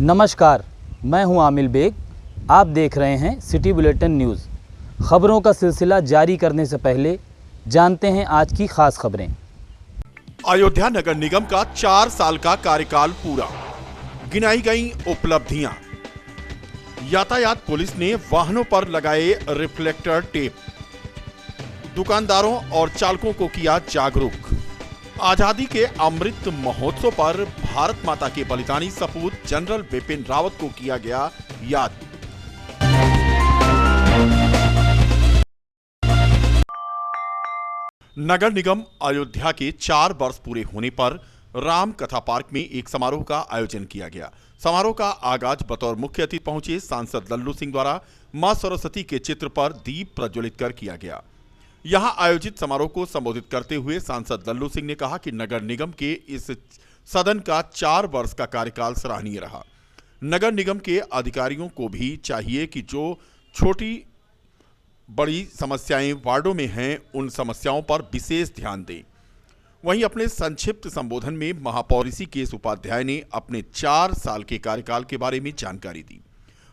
नमस्कार, मैं हूं आमिल बेग। आप देख रहे हैं सिटी बुलेटिन न्यूज़। खबरों का सिलसिला जारी करने से पहले जानते हैं आज की खास खबरें। अयोध्या नगर निगम का 4 साल का कार्यकाल पूरा, गिनाई गई उपलब्धियां। यातायात पुलिस ने वाहनों पर लगाए रिफ्लेक्टर टेप, दुकानदारों और चालकों को किया जागरूक। आजादी के अमृत महोत्सव पर भारत माता के बलिदानी सपूत जनरल बिपिन रावत को किया गया याद। नगर निगम अयोध्या के 4 वर्ष पूरे होने पर राम कथा पार्क में एक समारोह का आयोजन किया गया। समारोह का आगाज बतौर मुख्य अतिथि पहुंचे सांसद लल्लू सिंह द्वारा मां सरस्वती के चित्र पर दीप प्रज्वलित कर किया गया। यहां आयोजित समारोह को संबोधित करते हुए सांसद लल्लू सिंह ने कहा कि नगर निगम के इस सदन का 4 वर्ष का कार्यकाल सराहनीय रहा। नगर निगम के अधिकारियों को भी चाहिए कि जो छोटी बड़ी समस्याएं वार्डों में हैं, उन समस्याओं पर विशेष ध्यान दें। वहीं अपने संक्षिप्त संबोधन में महापौर ऋषिकेश उपाध्याय ने अपने 4 साल के कार्यकाल के बारे में जानकारी दी।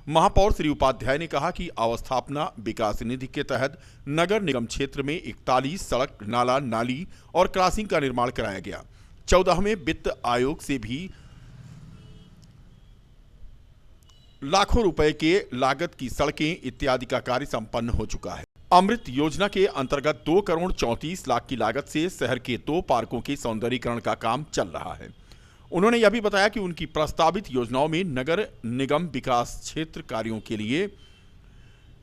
महापौर श्री उपाध्याय ने कहा कि अवस्थापना विकास निधि के तहत नगर निगम क्षेत्र में 41 सड़क, नाला, नाली और क्रॉसिंग का निर्माण कराया गया। 14वें वित्त आयोग से भी लाखों रुपए के लागत की सड़कें इत्यादि का कार्य संपन्न हो चुका है। अमृत योजना के अंतर्गत 2 करोड़ 34 लाख की लागत से शहर के 2 पार्कों के सौंदर्यीकरण का काम चल रहा है। उन्होंने यह भी बताया कि उनकी प्रस्तावित योजनाओं में नगर निगम विकास क्षेत्र कार्यों के लिए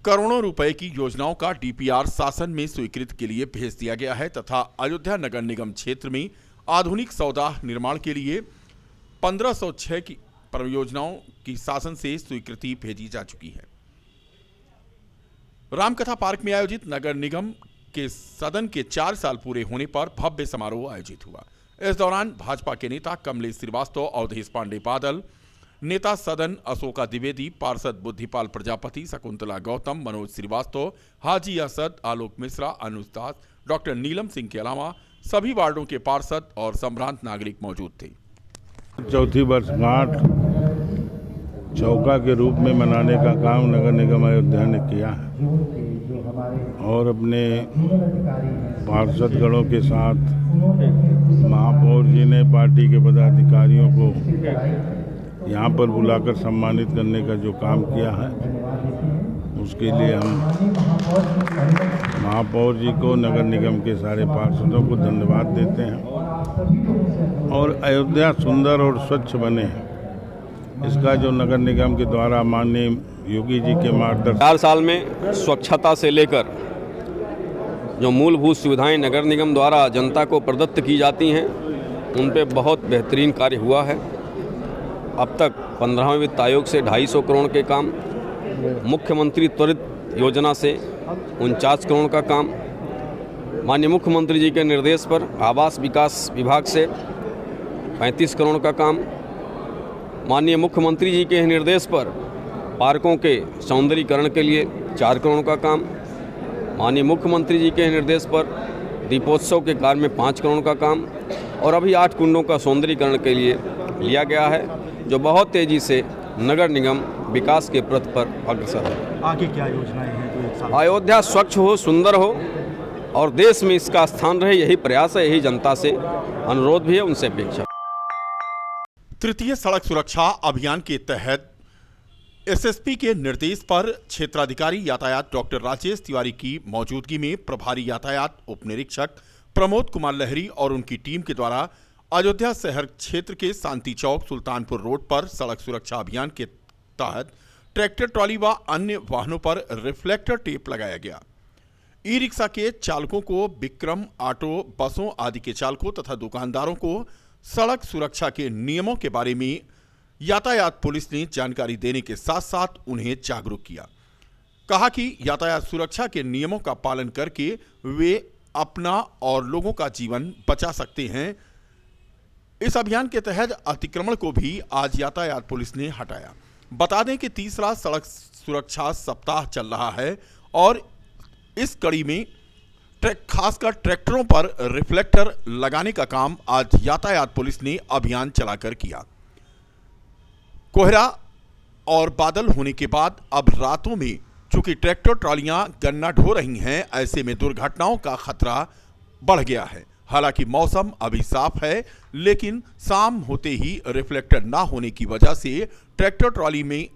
करोड़ों रुपए की योजनाओं का डीपीआर शासन में स्वीकृति के लिए भेज दिया गया है तथा अयोध्या नगर निगम क्षेत्र में आधुनिक सौदा निर्माण के लिए 1506 की परियोजनाओं की शासन से स्वीकृति भेजी जा चुकी है। रामकथा पार्क में आयोजित नगर निगम के सदन के 4 साल पूरे होने पर भव्य समारोह आयोजित हुआ। इस दौरान भाजपा के नेता कमलेश श्रीवास्तव, अवधेश पांडे बादल, नेता सदन अशोका द्विवेदी, पार्षद बुद्धिपाल प्रजापति, शकुंतला गौतम, मनोज श्रीवास्तव, हाजी असद, आलोक मिश्रा, अनुज दास, डॉक्टर नीलम सिंह के अलावा सभी वार्डों के पार्षद और संभ्रांत नागरिक मौजूद थे। चौथी वर्षगांठ चौका के रूप में मनाने का काम नगर निगम अयोध्या ने किया है और अपने पार्षदगणों के साथ महापौर जी ने पार्टी के पदाधिकारियों को यहाँ पर बुलाकर सम्मानित करने का जो काम किया है, उसके लिए हम महापौर जी को, नगर निगम के सारे पार्षदों को धन्यवाद देते हैं। और अयोध्या सुंदर और स्वच्छ बने, इसका जो नगर निगम के द्वारा माननीय योगी जी के मार्गदर्शन 4 साल में स्वच्छता से लेकर जो मूलभूत सुविधाएं नगर निगम द्वारा जनता को प्रदत्त की जाती हैं, उन पे बहुत बेहतरीन कार्य हुआ है। अब तक 15वें वित्त आयोग से 250 करोड़ के काम, मुख्यमंत्री त्वरित योजना से 49 करोड़ का काम, माननीय मुख्यमंत्री जी के निर्देश पर आवास विकास विभाग से 35 करोड़ का काम, माननीय मुख्यमंत्री जी के निर्देश पर पार्कों के सौंदर्यीकरण के लिए 4 करोड़ का काम, माननीय मुख्यमंत्री जी के निर्देश पर दीपोत्सव के कार्य में 5 करोड़ का काम और अभी 8 कुंडों का सौंदर्यीकरण के लिए लिया गया है, जो बहुत तेज़ी से नगर निगम विकास के पथ पर अग्रसर है। आगे क्या योजनाएं हैं? अयोध्या स्वच्छ हो, सुंदर हो और देश में इसका स्थान रहे, यही प्रयास है, यही जनता से अनुरोध भी है, उनसे अपेक्षा। तृतीय सड़क सुरक्षा अभियान के तहत एसएसपी के निर्देश पर क्षेत्राधिकारी यातायात डॉक्टर राजेश तिवारी की मौजूदगी में प्रभारी यातायात उप निरीक्षक प्रमोद कुमार लहरी और उनकी टीम के द्वारा अयोध्या शहर क्षेत्र के शांति चौक, सुल्तानपुर रोड पर सड़क सुरक्षा अभियान के तहत ट्रैक्टर, ट्रॉली व अन्य वाहनों पर रिफ्लेक्टर टेप लगाया गया। ई रिक्शा के चालकों को, विक्रम ऑटो, बसों आदि के चालकों तथा दुकानदारों को सड़क सुरक्षा के नियमों के बारे में यातायात पुलिस ने जानकारी देने के साथ साथ उन्हें जागरूक किया। कहा कि यातायात सुरक्षा के नियमों का पालन करके वे अपना और लोगों का जीवन बचा सकते हैं। इस अभियान के तहत अतिक्रमण को भी आज यातायात पुलिस ने हटाया। बता दें कि तीसरा सड़क सुरक्षा सप्ताह चल रहा है और इस कड़ी में खासकर ट्रैक्टरों पर रिफ्लेक्टर लगाने का काम आज यातायात पुलिस ने अभियान चलाकर किया। कोहरा और बादल होने के बाद अब रातों में चूंकि ट्रैक्टर ट्रॉलियां गन्ना ढो रही हैं, ऐसे में दुर्घटनाओं का खतरा बढ़ गया है। हालांकि मौसम अभी साफ है, लेकिन शाम होते ही रिफ्लेक्टर ना होने की वजह से ट्रैक्टर ट्रॉली में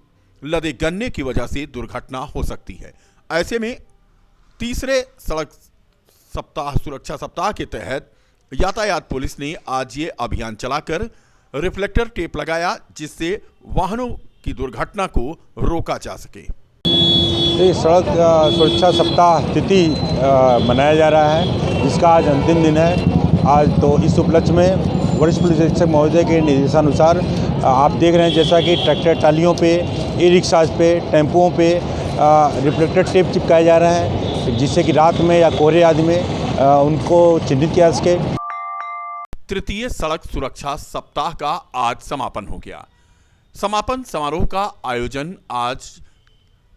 लदे गन्ने की वजह से दुर्घटना हो सकती है। ऐसे में तीसरे सड़क सप्ताह सुरक्षा सप्ताह के तहत यातायात पुलिस ने आज ये अभियान चलाकर रिफ्लेक्टर टेप लगाया, जिससे वाहनों की दुर्घटना को रोका जा सके। ये सड़क सुरक्षा सप्ताह तिथि मनाया जा रहा है, जिसका आज अंतिम दिन है। आज तो इस उपलक्ष्य में वरिष्ठ पुलिस अधीक्षक महोदय के निर्देशानुसार आप देख रहे हैं जैसा कि ट्रैक्टर ट्रालियों पे, ई रिक्शाज पे, टेम्पुओं पे रिफ्लेक्टर टेप चिपकाया जा रहा है, जिससे कि रात में या कोहरे आदि में उनको चिन्हित किया जा सके। तृतीय सड़क सुरक्षा सप्ताह का आज समापन हो गया। समापन समारोह का आयोजन आज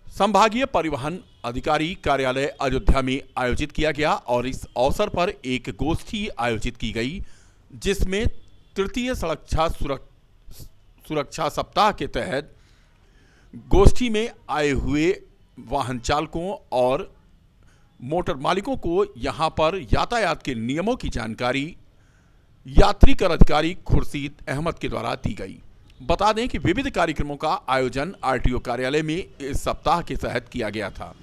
संभागीय परिवहन अधिकारी कार्यालय अयोध्या में आयोजित किया गया और इस अवसर पर एक गोष्ठी आयोजित की गई, जिसमें तृतीय सड़क सुरक्षा सप्ताह के तहत गोष्ठी में आए हुए वाहन चालकों और मोटर मालिकों को यहां पर यातायात के नियमों की जानकारी यात्री कर अधिकारी खुर्शीद अहमद के द्वारा दी गई। बता दें कि विविध कार्यक्रमों का आयोजन आरटीओ कार्यालय में इस सप्ताह के तहत किया गया था।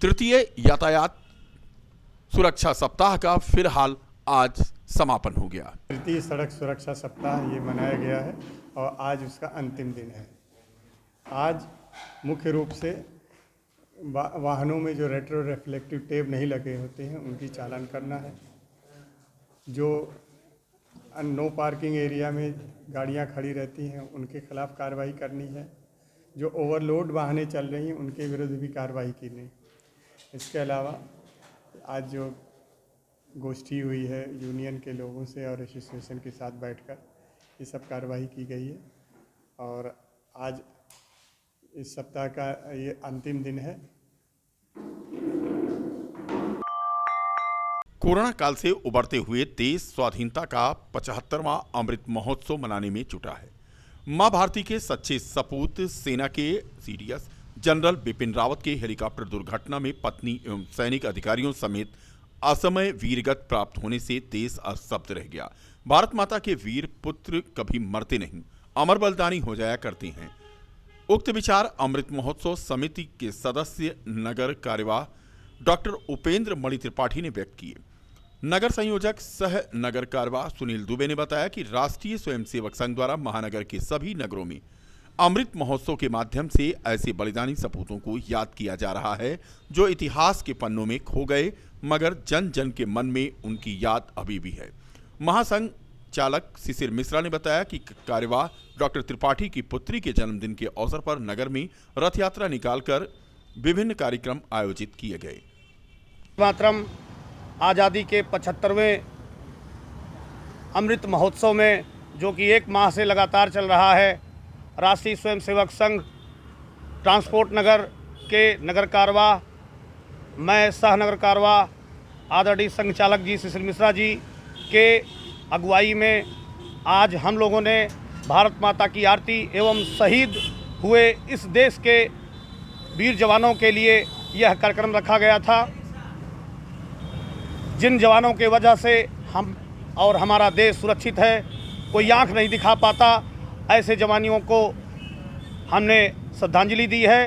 तृतीय यातायात सुरक्षा सप्ताह का फिलहाल आज समापन हो गया। तृतीय सड़क सुरक्षा सप्ताह ये मनाया गया है और आज उसका अंतिम दिन है। आज मुख्य रूप से वाहनों में जो रेट्रो रिफ्लेक्टिव टेप नहीं लगे होते हैं उनकी चालान करना है। जो नो पार्किंग एरिया में गाड़ियां खड़ी रहती हैं उनके खिलाफ कार्रवाई करनी है। जो ओवरलोड वाहनें चल रही हैं उनके विरुद्ध भी कार्रवाई करनी। इसके अलावा आज जो गोष्ठी हुई है यूनियन के लोगों से और एसोसिएशन के साथ बैठकर ये सब कार्रवाई की गई है और आज इस सप्ताह का ये अंतिम दिन है। कोरोना काल से उबरते हुए देश स्वाधीनता का 75वां अमृत महोत्सव मनाने में जुटा है। मां भारती के सच्चे सपूत सेना के सीडीएस जनरल बिपिन रावत के हेलीकॉप्टर दुर्घटना में पत्नी एवं सैनिक अधिकारियों समेत असमय वीरगति प्राप्त होने से देश अस्तब्ध रह गया। भारत माता के वीर पुत्र कभी मरते नहीं, अमर बलिदानी हो जाया करते हैं। उक्त विचार अमृत महोत्सव समिति के सदस्य नगर कार्यवाह डॉक्टर उपेंद्र मणि त्रिपाठी ने व्यक्त किए। नगर संयोजक सह नगर कार्यवाह सुनील दुबे ने बताया कि राष्ट्रीय स्वयंसेवक संघ द्वारा महानगर के सभी नगरों में अमृत महोत्सव के माध्यम से ऐसे बलिदानी सपूतों को याद किया जा रहा है जो इतिहास के पन्नों में खो गए, मगर जन जन के मन में उनकी याद अभी भी है। महासंघ चालक शिशिर मिश्रा ने बताया कि कार्यवाह डॉक्टर त्रिपाठी की पुत्री के जन्मदिन के अवसर पर नगर में रथ यात्रा निकालकर विभिन्न कार्यक्रम आयोजित किए गए। मातरम आज़ादी के 75वें अमृत महोत्सव में जो कि 1 माह से लगातार चल रहा है, राष्ट्रीय स्वयंसेवक संघ ट्रांसपोर्ट नगर के नगर कार्यवाह, मैं सह नगर कार्यवाह आदरणीय संघ चालक जी शिशिर मिश्रा जी के अगुवाई में आज हम लोगों ने भारत माता की आरती एवं शहीद हुए इस देश के वीर जवानों के लिए यह कार्यक्रम रखा गया था। जिन जवानों के वजह से हम और हमारा देश सुरक्षित है, कोई आंख नहीं दिखा पाता, ऐसे जवानियों को हमने श्रद्धांजलि दी है।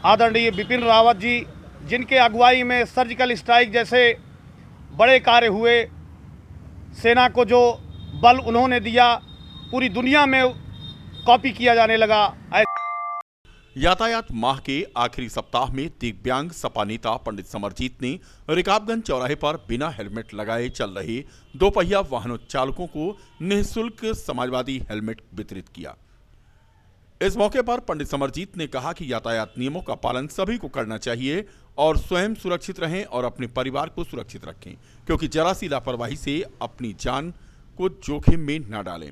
आदरणीय बिपिन रावत जी जिनके अगुवाई में सर्जिकल स्ट्राइक जैसे बड़े कार्य हुए, सेना को जो बल उन्होंने दिया पूरी दुनिया में कॉपी किया जाने लगा। यातायात माह के आखिरी सप्ताह में दिव्यांग सपा नेता पंडित समरजीत ने रिकाबगंज चौराहे पर बिना हेलमेट लगाए चल रहे 2 पहिया वाहनों चालकों को निःशुल्क समाजवादी हेलमेट वितरित किया। इस मौके पर पंडित समरजीत ने कहा कि यातायात नियमों का पालन सभी को करना चाहिए और स्वयं सुरक्षित रहें और अपने परिवार को सुरक्षित रखें, क्योंकि जरा सी लापरवाही से अपनी जान को जोखिम में न डालें।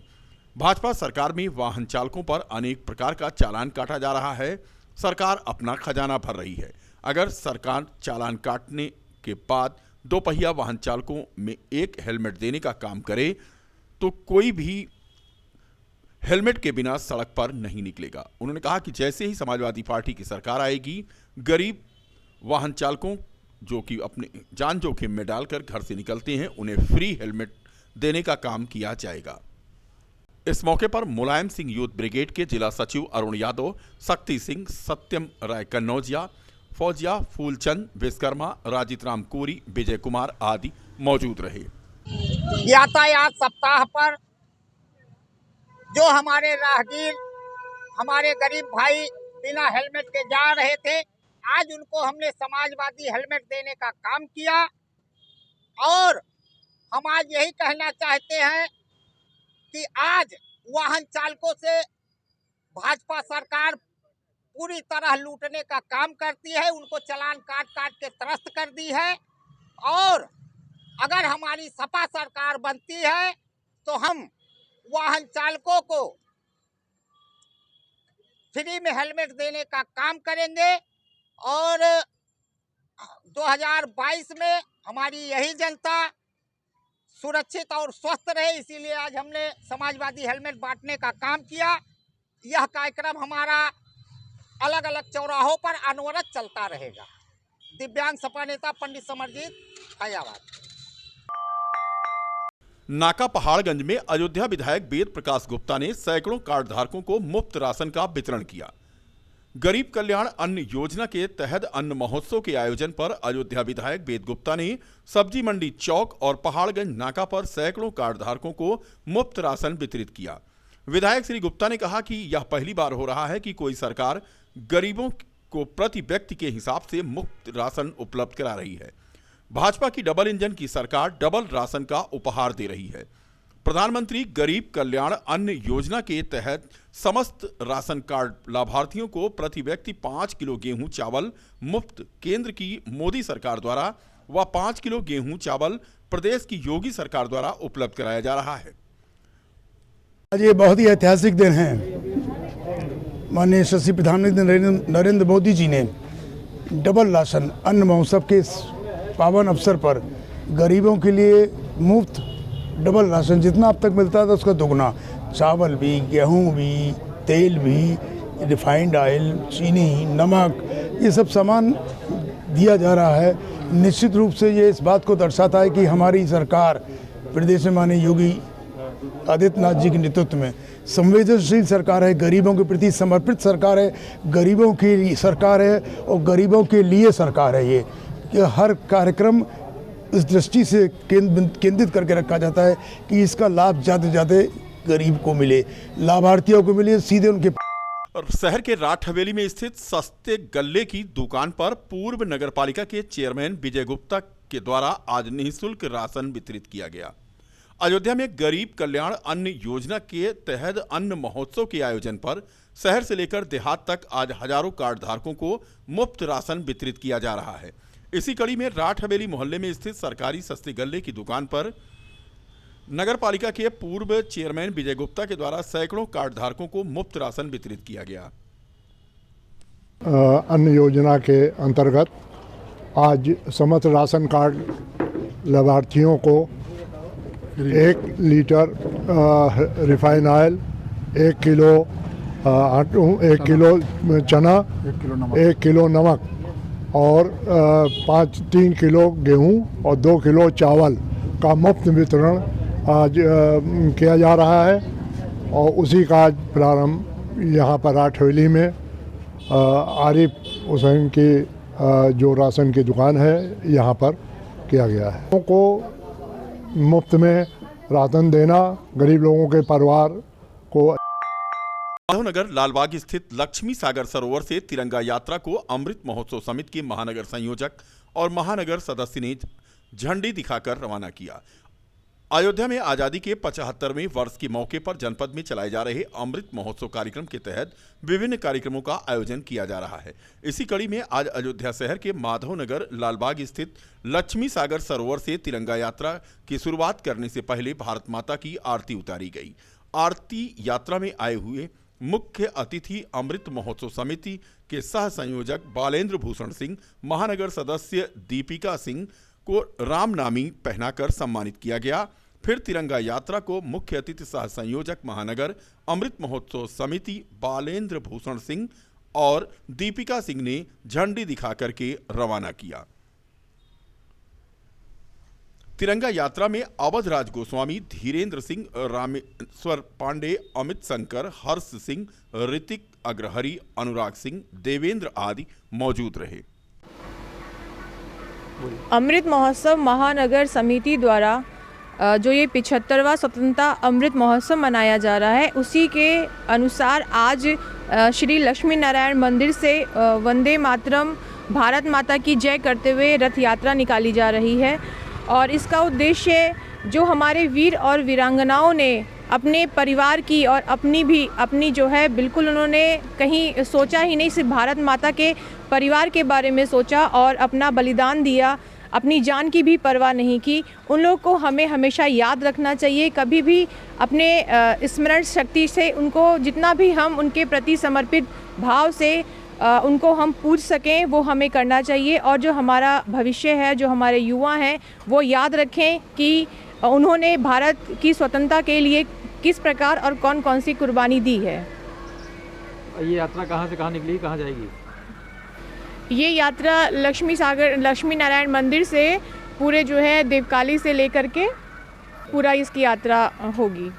भाजपा सरकार में वाहन चालकों पर अनेक प्रकार का चालान काटा जा रहा है। सरकार अपना खजाना भर रही है। अगर सरकार चालान काटने के बाद 2 पहिया वाहन चालकों में 1 हेलमेट देने का काम करे तो कोई भी हेलमेट के बिना सड़क पर नहीं निकलेगा। उन्होंने कहा कि जैसे ही समाजवादी पार्टी की सरकार आएगी, गरीब वाहन चालकों जो कि अपने जान जोखिम में डालकर घर से निकलते हैं, उन्हें फ्री हेलमेट देने का काम किया जाएगा। इस मौके पर मुलायम सिंह यूथ ब्रिगेड के जिला सचिव अरुण यादव, शक्ति सिंह, सत्यम राय कन्नौजिया, फौजिया फूलचंद विश्वकर्मा, राजित राम कोरी, विजय कुमार आदि मौजूद रहे। यातायात सप्ताह पर जो हमारे राहगीर, हमारे गरीब भाई बिना हेलमेट के जा रहे थे, आज उनको हमने समाजवादी हेलमेट देने का काम किया। और हम आज यही कहना चाहते हैं कि आज वाहन चालकों से भाजपा सरकार पूरी तरह लूटने का काम करती है, उनको चालान काट काट के त्रस्त कर दी है। और अगर हमारी सपा सरकार बनती है तो हम वाहन चालकों को फ्री में हेलमेट देने का काम करेंगे। और 2022 में हमारी यही जनता सुरक्षित और स्वस्थ रहे, इसीलिए आज हमने समाजवादी हेलमेट बांटने का काम किया। यह कार्यक्रम हमारा अलग अलग चौराहों पर अनवरत चलता रहेगा। दिव्यांग सपा नेता पंडित समरजीत, फैजाबाद। नाका पहाड़गंज में अयोध्या विधायक वेद प्रकाश गुप्ता ने सैकड़ों कार्ड धारकों को मुफ्त राशन का वितरण किया। गरीब कल्याण अन्न योजना के तहत अन्न महोत्सव के आयोजन पर अयोध्या विधायक वेद गुप्ता ने सब्जी मंडी चौक और पहाड़गंज नाका पर सैकड़ों कार्ड धारकों को मुफ्त राशन वितरित किया। विधायक श्री गुप्ता ने कहा कि यह पहली बार हो रहा है कि कोई सरकार गरीबों को प्रति व्यक्ति के हिसाब से मुफ्त राशन उपलब्ध करा रही है। भाजपा की डबल इंजन की सरकार डबल राशन का उपहार दे रही है। प्रधानमंत्री गरीब कल्याण अन्न योजना के तहत समस्त राशन कार्ड लाभार्थियों को प्रति व्यक्ति 5 किलो गेहूं चावल मुफ्त केंद्र की मोदी सरकार द्वारा व 5 किलो गेहूं चावल प्रदेश की योगी सरकार द्वारा उपलब्ध कराया जा रहा है। आज ये बहुत ही ऐतिहासिक दिन है। माननीय यशस्वी प्रधानमंत्री नरेंद्र मोदी जी ने डबल राशन अन्न महोत्सव के पावन अवसर पर गरीबों के लिए मुफ्त डबल राशन, जितना अब तक मिलता था उसका दुगना, चावल भी, गेहूं भी, तेल भी, रिफाइंड ऑयल, चीनी, नमक, ये सब सामान दिया जा रहा है। निश्चित रूप से ये इस बात को दर्शाता है कि हमारी सरकार प्रदेश में माननीय योगी आदित्यनाथ जी के नेतृत्व में संवेदनशील सरकार है, गरीबों के प्रति समर्पित सरकार है, गरीबों की सरकार है और गरीबों के लिए सरकार है। ये कि हर कार्यक्रम इस दृष्टि से केंद्रित करके रखा जाता है कि इसका लाभ ज़्यादा से ज़्यादा गरीब को मिले, लाभार्थियों को मिले, सीधे उनके। और शहर के राठ हवेली में स्थित सस्ते गल्ले की दुकान पर पूर्व नगरपालिका के चेयरमैन विजय गुप्ता के द्वारा आज निःशुल्क राशन वितरित किया गया। अयोध्या में गरीब कल्याण अन्न योजना के तहत अन्न महोत्सव के आयोजन पर शहर से लेकर देहात तक आज हजारों कार्ड धारकों को मुफ्त राशन वितरित किया जा रहा है। इसी कड़ी में राठ हवेली मोहल्ले में स्थित सरकारी सस्ते गल्ले की दुकान पर नगरपालिका के पूर्व चेयरमैन विजय गुप्ता के द्वारा सैकड़ों कार्ड धारकों को मुफ्त राशन वितरित किया गया। अन्न योजना के अंतर्गत आज समस्त राशन कार्ड लाभार्थियों को 1 लीटर रिफाइन ऑयल, 1 किलो आटू, 1 किलो चना, 1 किलो नमक और 3 किलो गेहूं और 2 किलो चावल का मुफ्त वितरण आज किया जा रहा है। और उसी का आज प्रारंभ यहाँ पर राठ हवेली में आरिफ हुसैन की जो राशन की दुकान है यहाँ पर किया गया है। लोगों को मुफ्त में राशन देना गरीब लोगों के परिवार को। माधवनगर लालबाग स्थित लक्ष्मी सागर सरोवर से तिरंगा यात्रा को अमृत महोत्सव समिति के महानगर संयोजक और महानगर सदस्य ने झंडी दिखाकर रवाना किया। अयोध्या में आजादी के 75वें वर्ष के मौके पर जनपद में चलाए जा रहे अमृत महोत्सव कार्यक्रम के तहत विभिन्न कार्यक्रमों का आयोजन किया जा रहा है। इसी कड़ी में आज अयोध्या शहर के माधवनगर लालबाग स्थित लक्ष्मी सागर सरोवर से तिरंगा यात्रा की शुरुआत करने से पहले भारत माता की आरती उतारी गई। आरती यात्रा में आए हुए मुख्य अतिथि अमृत महोत्सव समिति के सह संयोजक बालेंद्र भूषण सिंह, महानगर सदस्य दीपिका सिंह को रामनामी पहनाकर सम्मानित किया गया। फिर तिरंगा यात्रा को मुख्य अतिथि सह संयोजक महानगर अमृत महोत्सव समिति बालेंद्र भूषण सिंह और दीपिका सिंह ने झंडी दिखा करके रवाना किया। तिरंगा यात्रा में अवध राज गोस्वामी, धीरेन्द्र सिंह, रामेश्वर पांडे, अमित शंकर, हर्ष सिंह, ऋतिक अग्रहरी, अनुराग सिंह, देवेंद्र आदि मौजूद रहे। अमृत महोत्सव महानगर समिति द्वारा जो ये 75वां स्वतंत्रता अमृत महोत्सव मनाया जा रहा है, उसी के अनुसार आज श्री लक्ष्मी नारायण मंदिर से वंदे मातरम, भारत माता की जय करते हुए रथ यात्रा निकाली जा रही है। और इसका उद्देश्य जो हमारे वीर और वीरांगनाओं ने अपने परिवार की और अपनी जो है बिल्कुल उन्होंने कहीं सोचा ही नहीं, सिर्फ भारत माता के परिवार के बारे में सोचा और अपना बलिदान दिया, अपनी जान की भी परवाह नहीं की। उन लोगों को हमें हमेशा याद रखना चाहिए, कभी भी अपने स्मरण शक्ति से उनको जितना भी हम उनके प्रति समर्पित भाव से उनको हम पूज सकें वो हमें करना चाहिए। और जो हमारा भविष्य है, जो हमारे युवा हैं, वो याद रखें कि उन्होंने भारत की स्वतंत्रता के लिए किस प्रकार और कौन कौन सी कुर्बानी दी है। ये यात्रा कहाँ से कहाँ निकली, कहाँ जाएगी? ये यात्रा लक्ष्मी नारायण मंदिर से पूरे जो है देवकाली से लेकर के पूरा इसकी यात्रा होगी।